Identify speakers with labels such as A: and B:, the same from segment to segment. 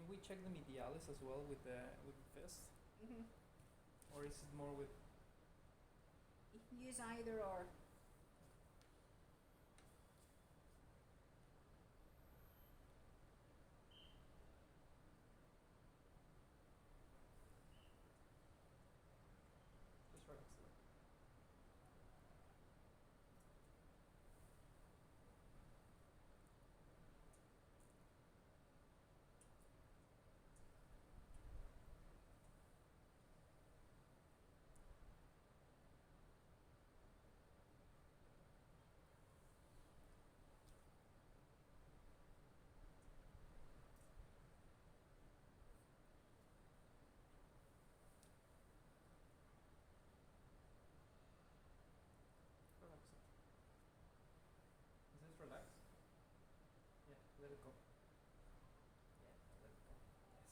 A: we check the medialis as well with the fist,
B: Hmm.
A: or is it more with?
B: You can use either or.
A: Just relax the leg. Relax it. Is this relaxed? Yeah, let it go. Yeah, let it go. Yes.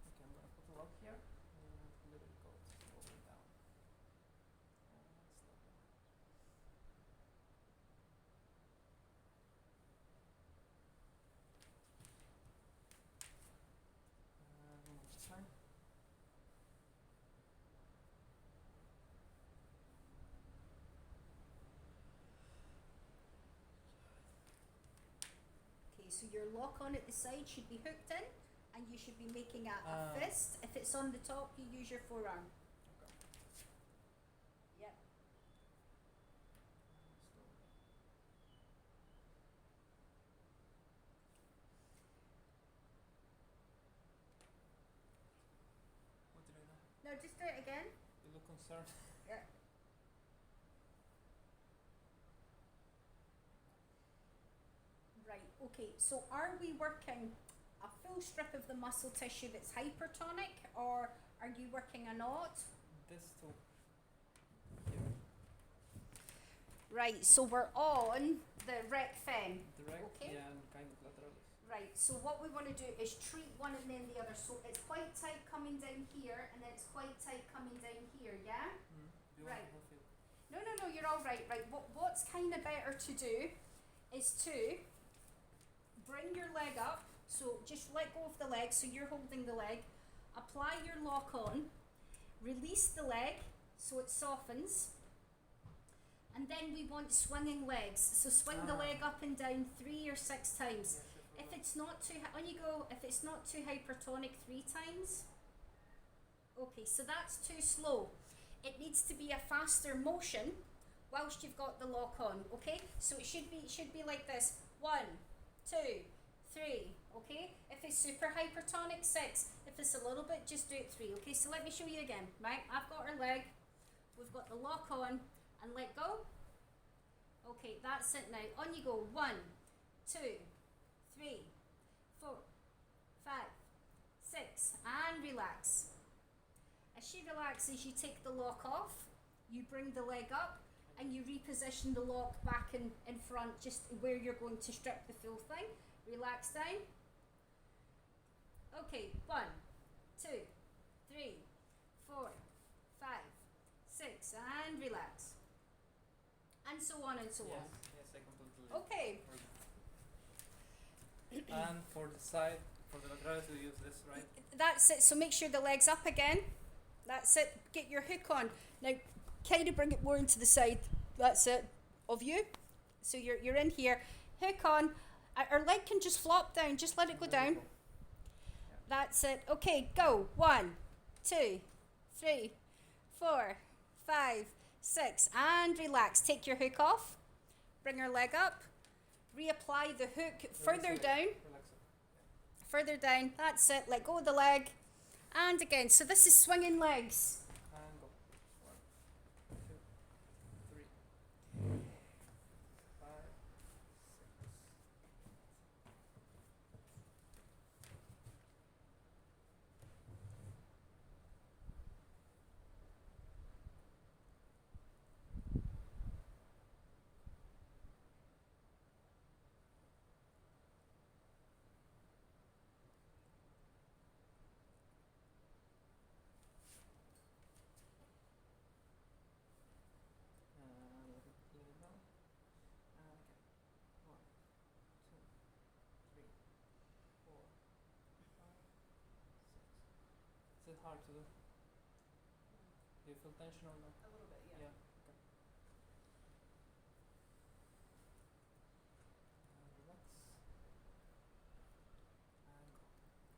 A: Okay, I'm gonna put the lock here and let it go slowly down. Slowly. One more time.
B: Okay, so your lock on at the side should be hooked in, and you should be making a
A: Ah.
B: fist. If it's on the top, you use your forearm.
A: Okay.
B: Yep.
A: Slowly. What did I do?
B: Now just do it again.
A: You look concerned.
B: Yeah. Right, okay, so are we working a full strip of the muscle tissue that's hypertonic, or are you working a knot?
A: This too. Here.
B: Right, so we're on the rec fem.
A: Direct,
B: Okay.
A: yeah, and kind of lateralis.
B: Right, so what we want to do is treat one and then the other. So it's quite tight coming down here, and then it's quite tight coming down here, yeah?
A: Do you
B: Right.
A: want to move it?
B: No, you're all right. Right, what's kind of better to do is to bring your leg up. So just let go of the leg, so you're holding the leg. Apply your lock on. Release the leg so it softens. And then we want swinging legs. So swing the leg up and down 3 or 6 times.
A: Yeah,
B: If it's not too on you go. If it's not too hypertonic, 3 times. Okay, so that's too slow. It needs to be a faster motion whilst you've got the lock on. Okay, so it should be like this: 1, 2, 3. Okay, if it's super hypertonic, 6. If it's a little bit, just do it 3. Okay, so let me show you again. Right, I've got our leg. We've got the lock on, and let go. Okay, that's it now. On you go. 1, 2, 3, 4, 5, 6, and relax. As she relaxes, you take the lock off, you bring the leg up, and you reposition the lock back in front, just where you're going to strip the full thing. Relax down. Okay, 1, 2, 3, 4, 5, 6, and relax. And so on and so
A: Yes,
B: on.
A: yes, I completely.
B: Okay.
A: And for the side, for the lateralis, we use this, right?
B: That's it. So make sure the leg's up again. That's it. Get your hook on. Now, kind of bring it more into the side. That's it. Of you. So you're in here. Hook on. Our leg can just flop down. Just let it go down. That's it. Okay, go. 1, 2, 3, 4, 5, 6, and relax. Take your hook off. Bring our leg up. Reapply the hook further down.
A: Relax it.
B: Further down. That's it. Let go of the leg. And again. So this is swinging legs.
A: And go. 1, 2, you feel tension or no?
C: A little bit, yeah.
A: Okay. Relax. And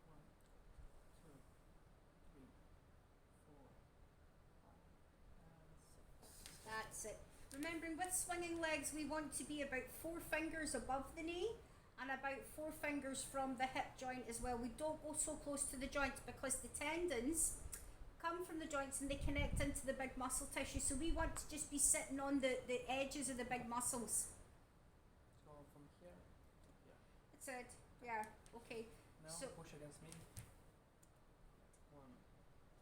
A: go. 1, 2, 3, 4, 5, and 6.
B: That's it. Remembering with swinging legs, we want to be about 4 fingers above the knee and about 4 fingers from the hip joint as well. We don't go so close to the joints because the tendons come from the joints and they connect into the big muscle tissue. So we want to just be sitting on the edges of the big muscles.
A: So from here to here.
B: That's it. Yeah. Okay.
A: Now
B: So-
A: push against me. 1,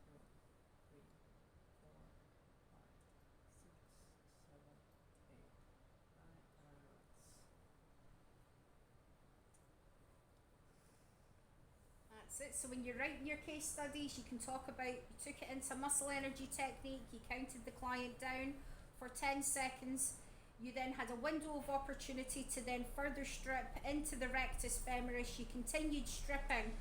A: 2, 3, 4, 5, 6, 7, 8, 9, and relax.
B: That's it. So when you're writing your case studies, you can talk about you took it into muscle energy technique, you counted the client down for 10 seconds, you then had a window of opportunity to then further strip into the rectus femoris. You continued stripping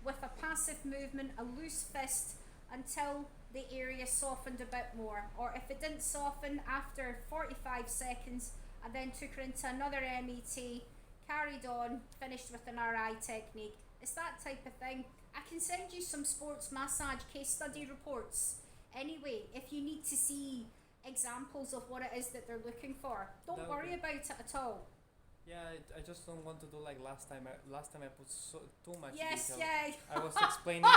B: with a passive movement, a loose fist, until the area softened a bit more. Or if it didn't soften after 45 seconds, I then took her into another MET, carried on, finished with an RI technique. It's that type of thing. I can send you some sports massage case study reports anyway if you need to see examples of what it is that they're looking for. Don't
A: That would
B: worry
A: be-
B: about it at all.
A: Yeah, I just don't want to do like last time. Last time I put too much
B: Yes,
A: detail.
B: yeah.
A: I was explaining.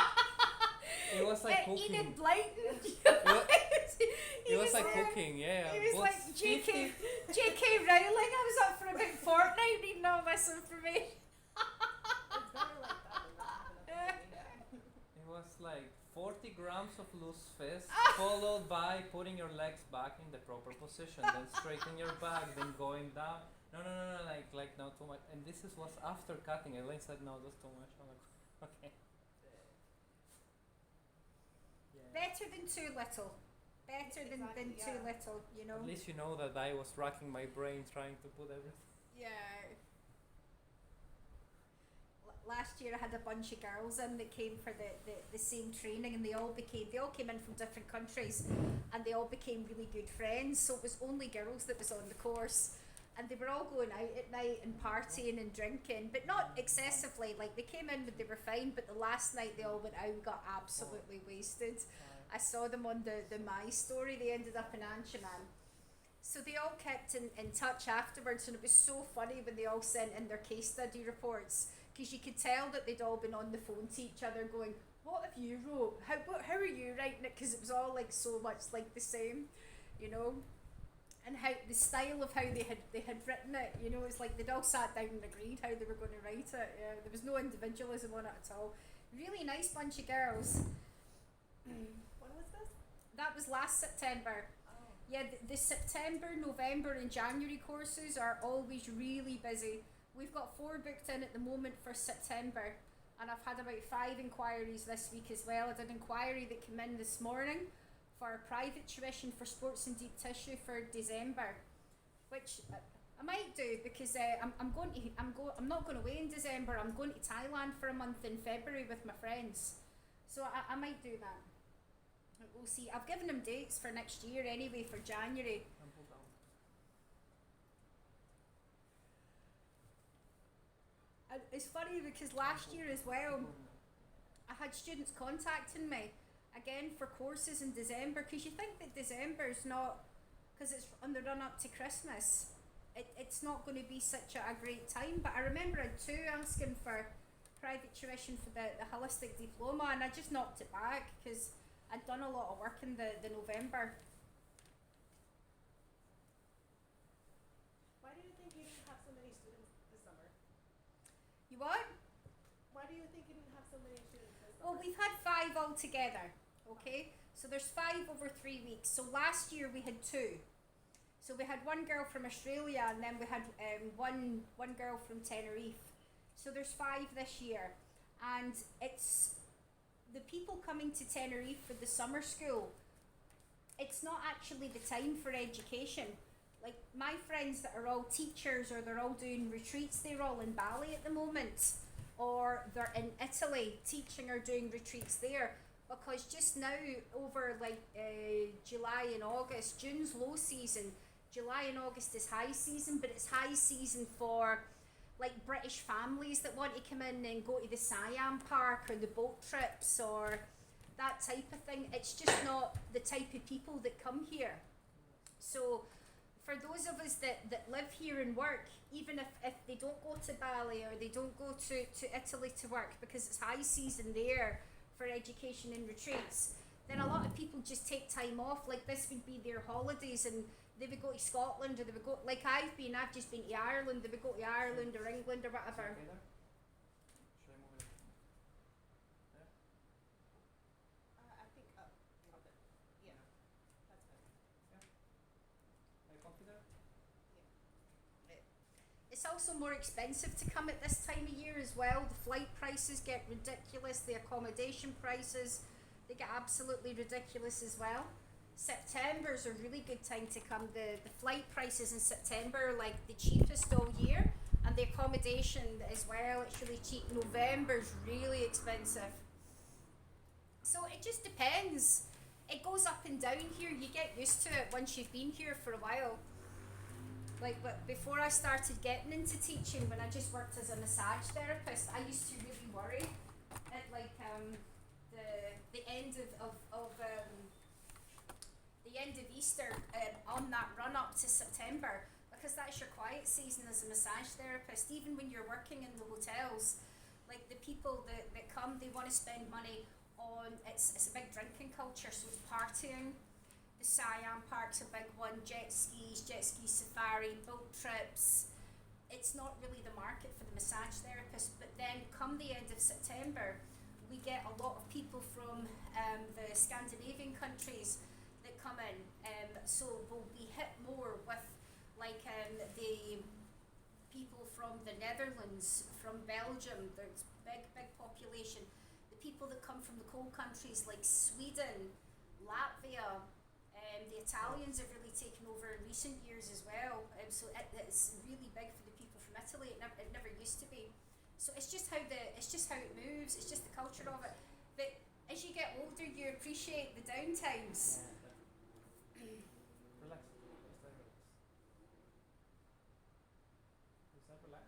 A: It was like cooking.
B: Enid Blyton.
A: It was like cooking, yeah.
B: He was
A: But
B: like J.K.
A: 50
B: J.K. Rowling. I was up for about a fortnight reading all this information.
C: It's better like that than not having enough.
A: It was like 40 grams of loose fist, followed by putting your legs back in the proper position, then straighten your back, then going down. No, like not too much. And this was after cutting. Elaine said, no, that's too much. I'm like, okay. Yeah.
B: Better than too little. Better than
C: Exactly,
B: too
C: yeah.
B: little, you know.
A: At least you know that I was racking my brain trying to put everything.
B: Yeah. Last year I had a bunch of girls in that came for the same training, and they all came in from different countries, and they all became really good friends. So it was only girls that was on the course, and they were all going out at night and partying and drinking, but not excessively. Like they came in, but they were fine. But the last night they all went out and got absolutely wasted. I saw them on the My Story. They ended up in Anchorman. So they all kept in touch afterwards, and it was so funny when they all sent in their case study reports, because you could tell that they'd all been on the phone to each other going, what have you wrote? How are you writing it? Because it was all like so much like the same, you know, and how the style of how they had written it, you know, it's like they'd all sat down and agreed how they were going to write it. Yeah, there was no individualism on it at all. Really nice bunch of girls.
C: When was this?
B: That was last September.
C: Oh.
B: Yeah, the September, November and January courses are always really busy. We've got 4 booked in at the moment for September, and I've had about 5 inquiries this week as well. I did an inquiry that came in this morning for private tuition for sports and deep tissue for December, which I might do because I'm not going away in December. I'm going to Thailand for a month in February with my friends, so I might do that. We'll see. I've given them dates for next year anyway, for January.
A: And pull down.
B: And it's funny because last year as well, I had students contacting me again for courses in December, because you think that December's not, because it's on the run up to Christmas, it's not going to be such a great time. But I remember I had 2 asking for private tuition for the holistic diploma, and I just knocked it back because I'd done a lot of work in the November.
C: Why do you think you didn't have so many students this summer?
B: You what?
C: Why do you think you didn't have so many students this
B: Well,
C: summer?
B: we've had 5 altogether, okay? So there's 5 over 3 weeks. So last year we had 2. So we had 1 girl from Australia, and then we had one girl from Tenerife. So there's 5 this year, and it's the people coming to Tenerife for the summer school. It's not actually the time for education. Like my friends that are all teachers, or they're all doing retreats, they're all in Bali at the moment, or they're in Italy teaching or doing retreats there. because just now over like July and August, June's low season, July and August is high season, but it's high season for like British families that want to come in and go to the Siam Park or the boat trips or that type of thing. It's just not the type of people that come here. So for those of us that live here and work, even if they don't go to Bali or they don't go to Italy to work because it's high season there for education and retreats, then a lot of people just take time off. Like this would be their holidays and they would go to Scotland or they would go, like I've just been to Ireland, they would go to Ireland or England or whatever.
A: Okay there? Should I move it? There?
C: I think up a little bit. Yeah, that's better.
A: Are you comfy there?
B: It's also more expensive to come at this time of year as well. The flight prices get ridiculous, the accommodation prices, they get absolutely ridiculous as well. September's a really good time to come. The flight prices in September are like the cheapest all year, and the accommodation as well, it's really cheap. November's really expensive. So it just depends. It goes up and down here. You get used to it once you've been here for a while. Like, but before I started getting into teaching, when I just worked as a massage therapist, I used to really worry at like the end of the end of Easter on that run up to September, because that's your quiet season as a massage therapist. Even when you're working in the hotels, like the people that come, they want to spend money on, it's a big drinking culture, so it's partying. The Siam Park's a big one, jet ski safari, boat trips. It's not really the market for the massage therapist, but then come the end of September, we get a lot of people from the Scandinavian countries that come in, so we'll be hit more with like the people from the Netherlands, from Belgium. There's big population. The people that come from the cold countries like Sweden, Latvia, the Italians have really taken over in recent years as well. So it's really big for the people from Italy. It never used to be. So it's just how it moves. It's just the culture of it. But as you get older, you appreciate the downtimes.
A: Relax. Just let relax. Is that relax?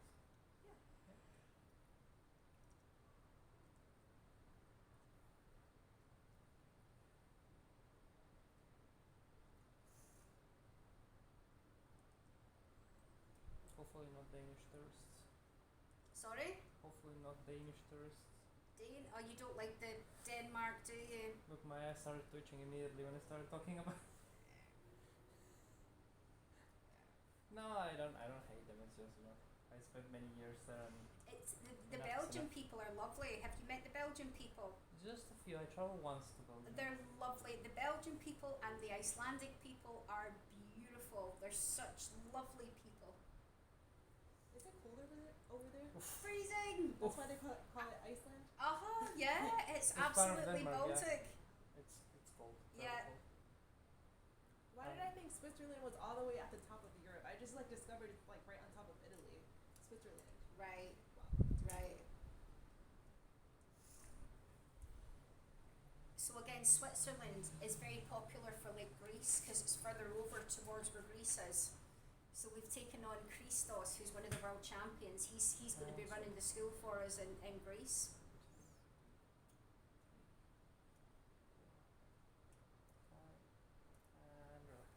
A: Hopefully not Danish tourists.
B: Sorry?
A: Hopefully not Danish tourists.
B: Oh, you don't like the Denmark, do you?
A: Look, my eyes started twitching immediately when I started talking about. No, I don't hate them. It's just, I spent many years there and
B: It's the
A: Enough is
B: Belgian
A: enough.
B: people are lovely. Have you met the Belgian people?
A: just a few. I traveled once to Belgium.
B: They're lovely. The Belgian people and the Icelandic people are beautiful. They're such lovely people.
C: Is it cold over there?
B: Freezing!
C: That's why they call it Iceland?
B: Yeah, it's
A: It's part of
B: absolutely
A: Denmark, yeah.
B: Baltic.
A: It's cold.
B: Yeah.
A: Very cold.
C: Why did I think Switzerland was all the way at the top of Europe? I just like discovered it's like right on top of Italy. Switzerland.
B: Right,
C: Wow.
B: right. So again, Switzerland is very popular for like Greece because it's further over towards where Greece is. So we've taken on Christos, who's one of the world champions. He's going to be running the school for us in Greece.
A: And relax.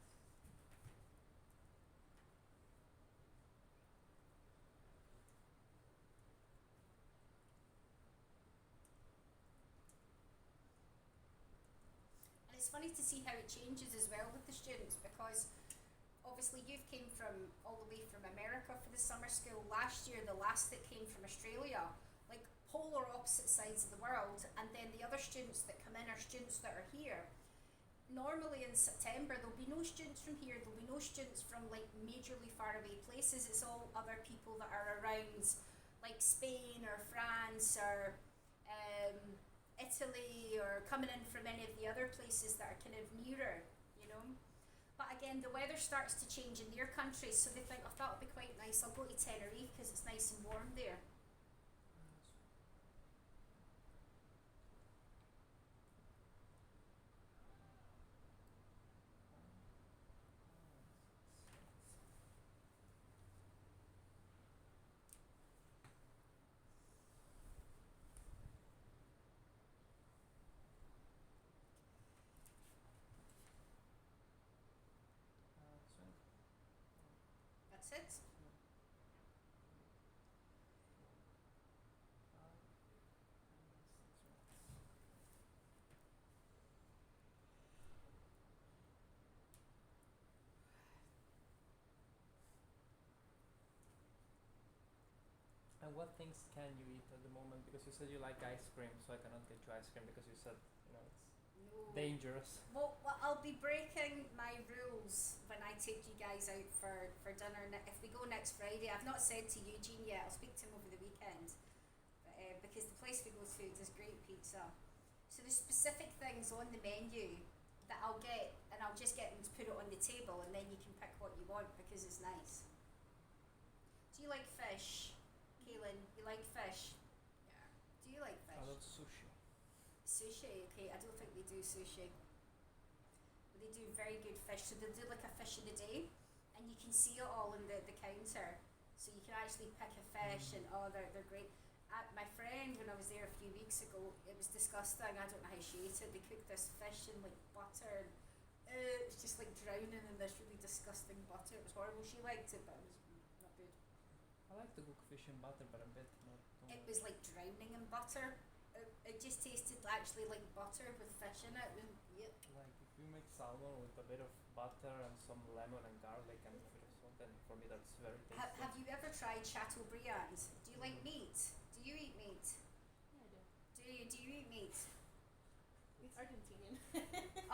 B: And it's funny to see how it changes as well with the students, because obviously you've came from all the way from America for the summer school. Last year the last that came from Australia, like polar opposite sides of the world, and then the other students that come in are students that are here. Normally in September there'll be no students from here, there'll be no students from like majorly far away places. It's all other people that are around like Spain or France or Italy, or coming in from any of the other places that are kind of nearer, you know. But again, the weather starts to change in their countries, so they think, oh, that'll be quite nice, I'll go to Tenerife because it's nice and warm there. That's it.
A: And what things can you eat at the moment? Because you said you like ice cream, so I cannot get you ice cream because you said, it's
B: No.
A: dangerous.
B: Well, I'll be breaking my rules when I take you guys out for dinner. If we go next Friday, I've not said to Eugene yet. I'll speak to him over the weekend. Because the place we go to does great pizza. So there's specific things on the menu that I'll get, and I'll just get them to put it on the table, and then you can pick what you want because it's nice. Do you like fish, Kaylin? You like fish?
C: Yeah.
B: Do you like
A: I
B: fish?
A: love sushi.
B: Sushi, okay. I don't think they do sushi. But they do very good fish. So they'll do like a fish of the day, and you can see it all on the counter. So you can actually pick a fish, and they're great. My friend, when I was there a few weeks ago, it was disgusting. I don't know how she ate it. They cooked this fish in like butter, and it was just like drowning in this really disgusting butter. It was horrible. She liked it, but it was not good.
A: I like to cook fish in butter, but a bit not too
B: It
A: much.
B: was like drowning in butter. It just tasted actually like butter with fish in it. It was yuck.
A: Like if you make salmon with a bit of butter and some lemon and garlic and a bit of salt, then for me that's very tasty.
B: Have you ever tried Chateaubriand? Do you like meat? Do you eat meat?
C: Yeah, I do.
B: Do you eat meat?
C: It's Argentinian.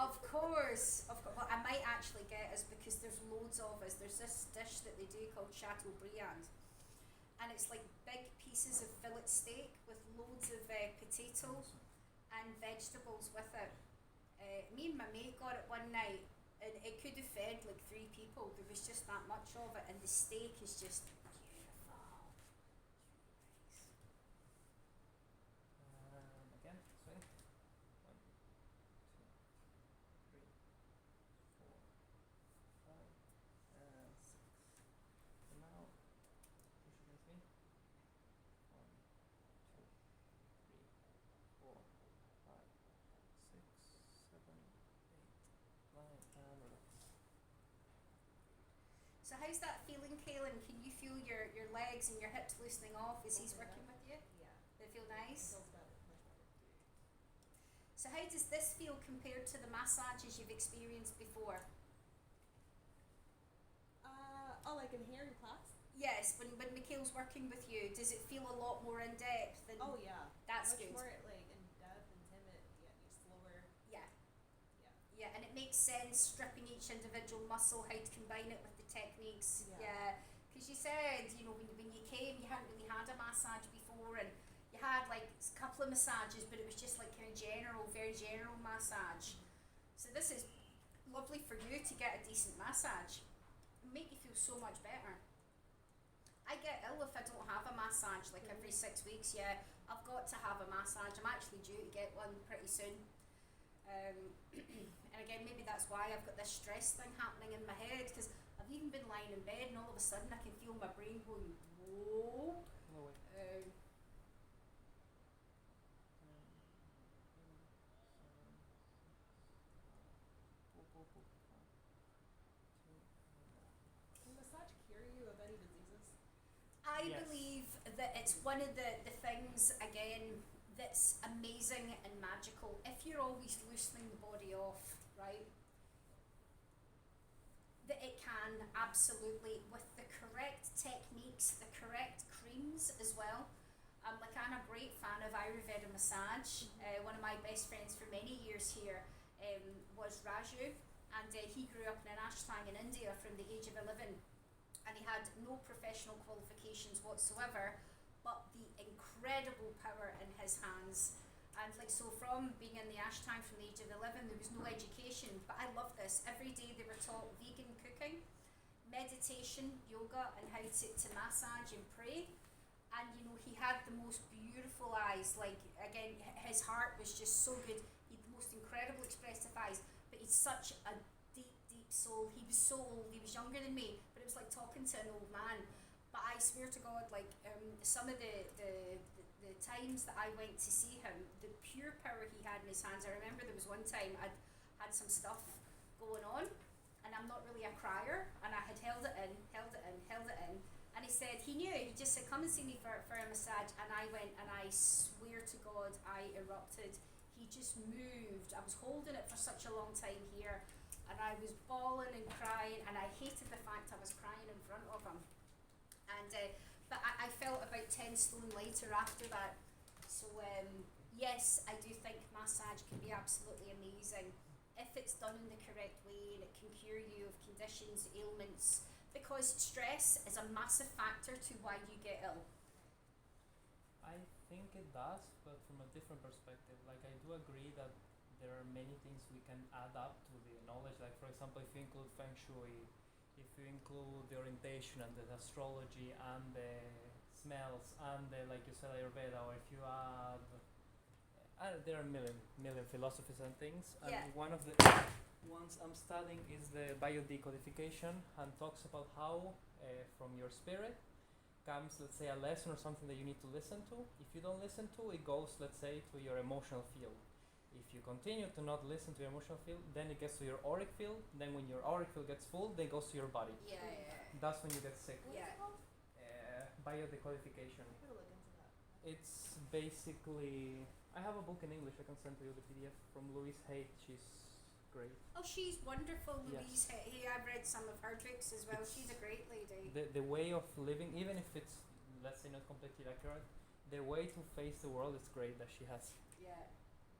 B: Of course. What I might actually get is because there's loads of us. There's this dish that they do called Chateaubriand, and it's like big pieces of fillet steak with loads of potatoes and vegetables with it. Me and my mate got it one night, and it could have fed like 3 people. There was just that much of it, and the steak is just beautiful.
A: Again, swing. 1, 2, 3, 4, 5, and 6. And now push against me. 1, 2, 3, 4, 5, 6, 7, 8, 9, and relax.
B: So how's that feeling, Kaylin? Can you feel your legs and your hips loosening off as he's
C: Open
B: working
C: up.
B: with you?
C: Yeah.
B: They feel
C: It
B: nice?
C: feels better, much better.
B: So how does this feel compared to the massages you've experienced before?
C: Like in here in class?
B: Yes, when Mikhail's working with you, does it feel a lot more in depth than
C: Oh yeah.
B: that's
C: much
B: good.
C: more like in depth, intimate, slower.
B: Yeah.
C: Yeah.
B: Yeah, and it makes sense stripping each individual muscle, how to combine it with the techniques.
C: Yeah.
B: Because you said, when you came, you hadn't really had a massage before, and you had like a couple of massages, but it was just like kind of very general massage. So this is lovely for you to get a decent massage. It'll make you feel so much better. I get ill if I don't have a massage like every 6 weeks. Yeah, I've got to have a massage. I'm actually due to get one pretty soon. And again, maybe that's why I've got this stress thing happening in my head, because I've even been lying in bed and all of a sudden I can feel my brain going, whoa.
A: No way.
C: Can massage cure you of any diseases?
B: I
A: Yes.
B: believe that it's one of the things, again, that's amazing and magical. If you're always loosening the body off, right, that it can absolutely, with the correct techniques, the correct creams as well. Like I'm a great fan of Ayurveda massage. One of my best friends for many years here was Raju, and he grew up in an ashtang in India from the age of 11, and he had no professional qualifications whatsoever, but the incredible power in his hands. And so from being in the ashtang from the age of 11, there was no education, but I love this. Every day they were taught vegan cooking, meditation, yoga, and how to massage and pray. And he had the most beautiful eyes. Like, again, his heart was just so good. He had the most incredible expressive eyes, but he's such a deep soul. He was so old. He was younger than me, but it was like talking to an old man. But I swear to God, like some of the times that I went to see him, the pure power he had in his hands. I remember there was one time I'd had some stuff going on, and I'm not really a crier, and I had held it in, said he knew. He just said, "Come and see me for a massage," and I went, and I swear to God, I erupted. He just moved. I was holding it for such a long time here, and I was bawling and crying, and I hated the fact I was crying in front of him. And but I felt about 10 stone lighter after that. So yes, I do think massage can be absolutely amazing if it's done in the correct way, and it can cure you of conditions, ailments, because stress is a massive factor to why you get ill.
A: I think it does, but from a different perspective. Like, I do agree that there are many things we can add up to the knowledge. Like, for example, if you include feng shui, if you include the orientation and the astrology and the smells and the, like you said, Ayurveda, or if you add, there are million philosophies and things. And
B: Yeah.
A: one of the ones I'm studying is the biodecodification, and talks about how from your spirit comes, let's say, a lesson or something that you need to listen to. If you don't listen to it, goes, let's say, to your emotional field. If you continue to not listen to your emotional field, then it gets to your auric field. Then when your auric field gets full, then it goes to your body.
B: Yeah,
A: That's when you get sick.
C: What
B: Yeah.
C: is it called?
A: Biodecodification.
C: I gotta look into that.
A: It's basically, I have a book in English. I can send to you the PDF from Louise Hay. She's great.
B: Oh, she's wonderful,
A: Yes.
B: Louise Hay. I've read some of her books as well.
A: It's
B: She's a great lady.
A: The way of living, even if it's, let's say, not completely accurate, the way to face the world is great that she has.
B: Yeah.